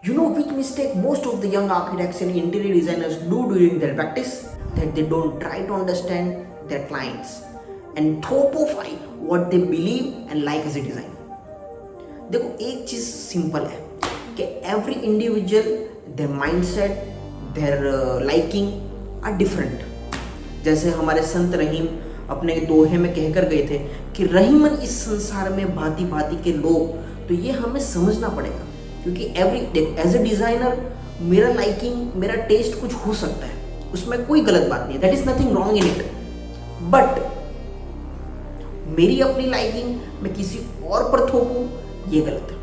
You know which mistake most of the young architects and interior designers do during their practice? That they don't try to understand their clients and topify what they believe and like as a design. देखो एक चीज simple है कि every individual their mindset their liking are different. जैसे हमारे संत रहीम अपने दोहे में कहकर गए थे कि रहीमन इस संसार में भांति भांति के लोग. तो ये हमें समझना पड़ेगा क्योंकि एज ए डिजाइनर मेरा लाइकिंग मेरा टेस्ट कुछ हो सकता है, उसमें कोई गलत बात नहीं है. That is nothing wrong in it. But मेरी अपनी लाइकिंग मैं किसी और पर थोपूं ये गलत है.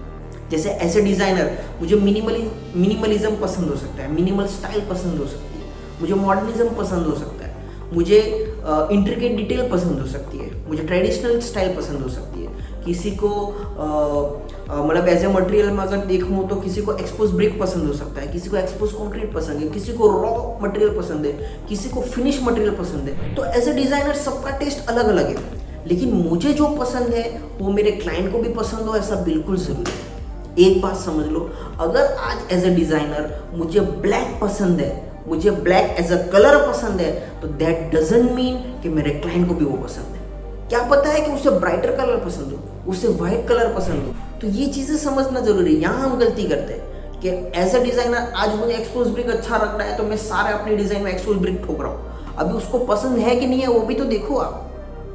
जैसे एज ए डिजाइनर मुझे मिनिमलिज्म पसंद हो सकता है, मिनिमल स्टाइल पसंद हो सकती है, मुझे मॉडर्निज्म पसंद हो सकता है, मुझे इंट्रिकेट डिटेल पसंद हो सकती है, मुझे ट्रेडिशनल स्टाइल पसंद हो सकती है. किसी को मतलब एज ए मटेरियल में अगर देखूँ तो किसी को एक्सपोज ब्रिक पसंद हो सकता है, किसी को एक्सपोज कंक्रीट पसंद है, किसी को रॉ मटेरियल पसंद है, किसी को फिनिश मटेरियल पसंद है. तो एज ए डिजाइनर सबका टेस्ट अलग अलग है, लेकिन मुझे जो पसंद है वो मेरे क्लाइंट को भी पसंद हो ऐसा बिल्कुल ज़रूरी है. एक बात समझ लो, अगर आज एज ए डिज़ाइनर मुझे ब्लैक पसंद है, मुझे ब्लैक एज अ कलर पसंद है, तो दैट डजंट मीन कि मेरे क्लाइंट को भी वो पसंद है. क्या पता है कि उसे ब्राइटर कलर पसंद हो, उसे वाइट कलर पसंद हो. तो ये चीज़ें समझना जरूरी है. यहाँ हम गलती करते हैं कि एज ए डिज़ाइनर आज मुझे एक्सपोज ब्रिक अच्छा लग रहा है तो मैं सारे अपने डिज़ाइन में एक्सपोज ब्रिक ठोक रहा हूँ. अभी उसको पसंद है कि नहीं है वो भी तो देखो आप.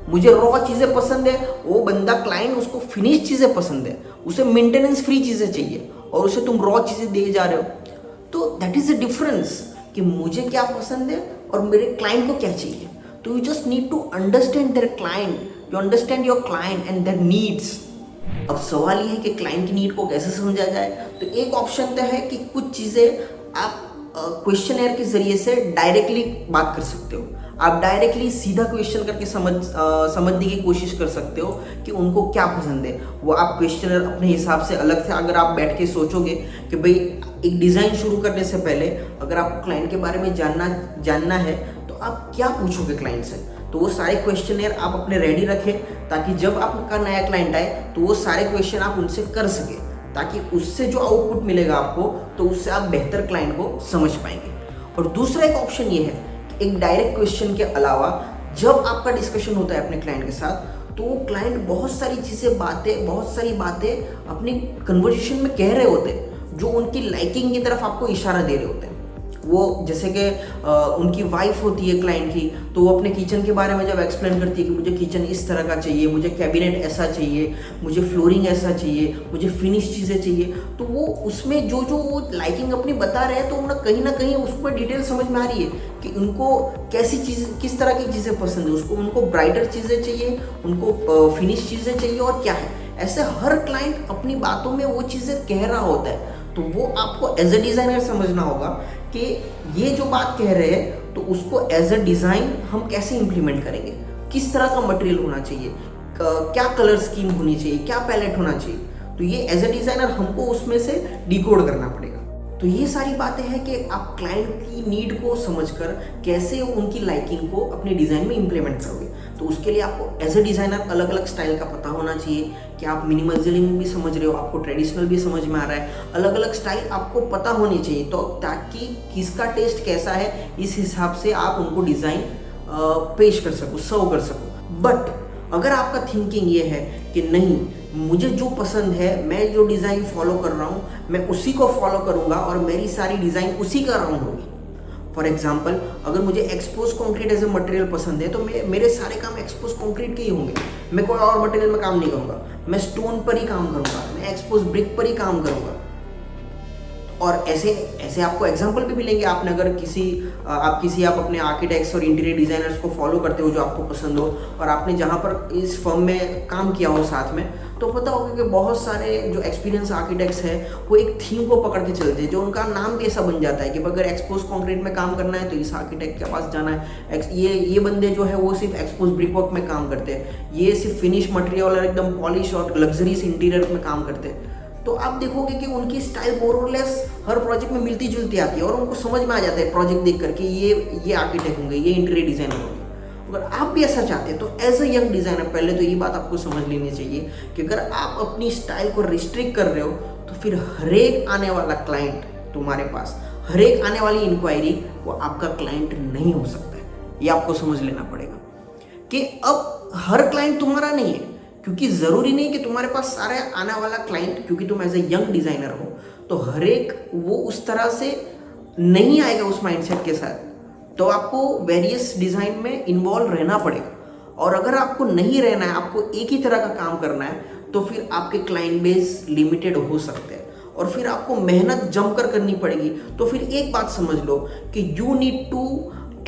मुझे रॉ चीज़ें पसंद है, वो बंदा क्लाइंट उसको फिनिश चीज़ें पसंद है, उसे मेंटेनेंस फ्री चीज़ें चाहिए और उसे तुम रॉ चीज़ें दे जा रहे हो. तो दैट इज़ द डिफरेंस कि मुझे क्या पसंद है और मेरे क्लाइंट को क्या चाहिए. तो you just need to understand their client, you understand your client and their needs. अब सवाल ये है कि क्लाइंट की नीड को कैसे समझा जाए. तो एक ऑप्शन तो है कि कुछ चीज़ें आप क्वेश्चनर के जरिए से डायरेक्टली बात कर सकते हो. आप डायरेक्टली सीधा क्वेश्चन करके समझने की कोशिश कर सकते हो कि उनको क्या पसंद है. वो आप क्वेश्चनर अपने हिसाब से अलग से अगर आप बैठ के सोचोगे कि भाई एक डिज़ाइन शुरू करने से पहले अगर आपको क्लाइंट के बारे में जानना है तो आप क्या पूछोगे क्लाइंट से. तो वो सारे क्वेश्चनर आप अपने रेडी रखें ताकि जब आपका नया क्लाइंट आए तो वो सारे क्वेश्चन आप उनसे कर सके, ताकि उससे जो आउटपुट मिलेगा आपको तो उससे आप बेहतर क्लाइंट को समझ पाएंगे. और दूसरा एक ऑप्शन ये है कि एक डायरेक्ट क्वेश्चन के अलावा जब आपका डिस्कशन होता है अपने क्लाइंट के साथ तो वो क्लाइंट बहुत सारी बातें अपनी कन्वर्सेशन में कह रहे होते हैं जो उनकी लाइकिंग की तरफ आपको इशारा दे रहे होते हैं. वो जैसे कि उनकी वाइफ होती है क्लाइंट की, तो वो अपने किचन के बारे में जब एक्सप्लेन करती है कि मुझे किचन इस तरह का चाहिए, मुझे कैबिनेट ऐसा चाहिए, मुझे फ्लोरिंग ऐसा चाहिए, मुझे फिनिश चीज़ें चाहिए, तो वो उसमें जो वो लाइकिंग अपनी बता रहे हैं तो उन्हें ना कहीं उसमें डिटेल समझ में आ रही है कि उनको कैसी चीज़ किस तरह की चीज़ें पसंद है. उनको ब्राइटर चीज़ें चाहिए, उनको फिनिश चीज़ें चाहिए और क्या है. ऐसे हर क्लाइंट अपनी बातों में वो चीज़ें कह रहा होता है. तो वो आपको एज ए डिज़ाइनर समझना होगा कि ये जो बात कह रहे हैं तो उसको एज ए डिज़ाइन हम कैसे इम्प्लीमेंट करेंगे, किस तरह का मटेरियल होना चाहिए, क्या कलर स्कीम होनी चाहिए, क्या पैलेट होना चाहिए. तो ये एज ए डिज़ाइनर हमको उसमें से डिकोड करना पड़ेगा. तो ये सारी बातें हैं कि आप क्लाइंट की नीड को समझकर कैसे उनकी लाइकिंग को अपने डिज़ाइन में इम्प्लीमेंट करोगे. तो उसके लिए आपको एज ए डिज़ाइनर अलग अलग स्टाइल का पता होना चाहिए कि आप मिनिमलिज्म भी समझ रहे हो, आपको ट्रेडिशनल भी समझ में आ रहा है. अलग अलग स्टाइल आपको पता होनी चाहिए तो ताकि किसका टेस्ट कैसा है इस हिसाब से आप उनको डिज़ाइन पेश कर सको, सर्व कर सको. बट अगर आपका थिंकिंग ये है कि नहीं मुझे जो पसंद है, मैं जो डिज़ाइन फॉलो कर रहा हूँ मैं उसी को फॉलो करूँगा और मेरी सारी डिज़ाइन उसी का राउंड होगी. फॉर एग्जाम्पल अगर मुझे expose concrete as a material पसंद है तो मेरे सारे काम एक्सपोज कंक्रीट के ही होंगे. मैं कोई और मटेरियल में काम नहीं करूँगा, मैं स्टोन पर ही काम करूँगा, मैं एक्सपोज ब्रिक पर ही काम करूँगा. और ऐसे आपको एग्जाम्पल भी मिलेंगे. आपने अगर आप अपने आर्किटेक्ट्स और इंटीरियर डिज़ाइनर्स को फॉलो करते हो जो आपको पसंद हो और आपने जहाँ पर इस फर्म में काम किया हो साथ में, तो पता होगा कि बहुत सारे जो एक्सपीरियंस आर्किटेक्ट्स हैं वो एक थीम को पकड़ के चलते हैं जो उनका नाम भी ऐसा बन जाता है कि अगर एक्सपोज कंक्रीट में काम करना है तो इस आर्किटेक्ट के पास जाना है. ये बंदे जो है वो सिर्फ एक्सपोज ब्रिक वर्क में काम करते हैं, ये सिर्फ फिनिश मटेरियल और एकदम पॉलिश और लग्जरीज इंटीरियर में काम करते हैं. तो आप देखोगे कि उनकी स्टाइल मोर और लेस हर प्रोजेक्ट में मिलती जुलती आती है और उनको समझ में आ जाता है प्रोजेक्ट देख करके ये आर्किटेक्ट होंगे, ये इंटीरियर डिज़ाइनर होंगे. अगर आप भी ऐसा चाहते हैं तो एज अ यंग डिज़ाइनर पहले तो ये बात आपको समझ लेनी चाहिए कि अगर आप अपनी स्टाइल को रिस्ट्रिक्ट कर रहे हो तो फिर हर एक आने वाला क्लाइंट तुम्हारे पास, हर एक आने वाली इंक्वायरी वो आपका क्लाइंट नहीं हो सकता है। ये आपको समझ लेना पड़ेगा कि अब हर क्लाइंट तुम्हारा नहीं है, क्योंकि ज़रूरी नहीं कि तुम्हारे पास सारे आने वाला क्लाइंट, क्योंकि तुम एज ए यंग डिज़ाइनर हो तो हर एक वो उस तरह से नहीं आएगा उस माइंडसेट के साथ। तो आपको वेरियस डिज़ाइन में इन्वॉल्व रहना पड़ेगा, और अगर आपको नहीं रहना है, आपको एक ही तरह का काम करना है, तो फिर आपके क्लाइंट बेस लिमिटेड हो सकते हैं और फिर आपको मेहनत जमकर करनी पड़ेगी। तो फिर एक बात समझ लो कि you need to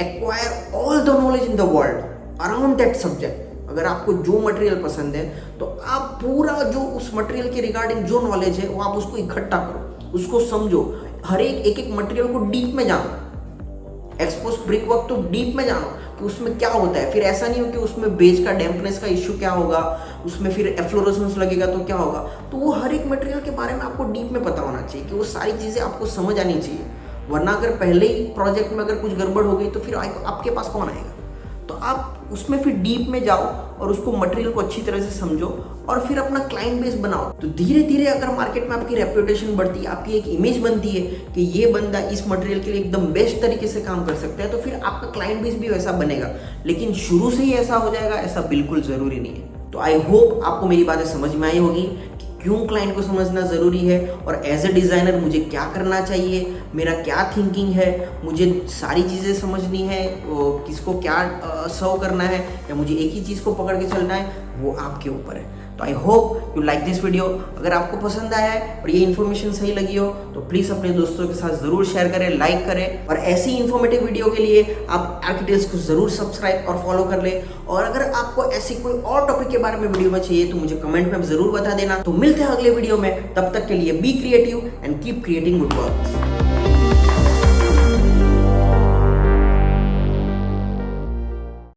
acquire all the knowledge in the world around that subject. अगर आपको जो मटेरियल पसंद है तो आप पूरा जो उस मटेरियल के रिगार्डिंग जो नॉलेज है वो आप उसको इकट्ठा करो, उसको समझो, हर एक एक मटेरियल को डीप में जानो। एक्सपोज ब्रिक वर्क तो डीप में जानो कि उसमें क्या होता है। फिर ऐसा नहीं हो कि उसमें बेज का डैम्पनेस का इश्यू क्या होगा, उसमें फिर एफ्लोरेसेंस लगेगा तो क्या होगा। तो वो हर एक मटेरियल के बारे में आपको डीप में पता होना चाहिए कि वो सारी चीज़ें आपको समझ आनी चाहिए, वरना अगर पहले ही प्रोजेक्ट में अगर कुछ गड़बड़ हो गई तो फिर आपके पास कौन आएगा। तो आप उसमें फिर डीप में जाओ और उसको मटेरियल को अच्छी तरह से समझो और फिर अपना क्लाइंट बेस बनाओ। तो धीरे धीरे अगर मार्केट में आपकी रेपुटेशन बढ़ती है, आपकी एक इमेज बनती है कि ये बंदा इस मटेरियल के लिए एकदम बेस्ट तरीके से काम कर सकता है, तो फिर आपका क्लाइंट बेस भी वैसा बनेगा। लेकिन शुरू से ही ऐसा हो जाएगा ऐसा बिल्कुल ज़रूरी नहीं है। तो आई होप आपको मेरी बातें समझ में आई होगी कि क्यों क्लाइंट को समझना ज़रूरी है और एज ए डिज़ाइनर मुझे क्या करना चाहिए, मेरा क्या थिंकिंग है, मुझे सारी चीज़ें समझनी है, किसको क्या सर्व करना है या मुझे एक ही चीज़ को पकड़ के चलना है, वो आपके ऊपर है। तो I hope you like this video. अगर आपको पसंद आया है और ये इन्फॉर्मेशन सही लगी हो तो प्लीज़ अपने दोस्तों के साथ ज़रूर शेयर करें, लाइक करें, और ऐसी इन्फॉर्मेटिव वीडियो के लिए आप आर्किटेल्स को ज़रूर सब्सक्राइब और फॉलो कर लें। और अगर आपको ऐसी कोई और टॉपिक के बारे में वीडियो में चाहिए तो मुझे कमेंट में ज़रूर बता देना। तो मिलते हैं अगले वीडियो में, तब तक के लिए be creative and keep creating good work.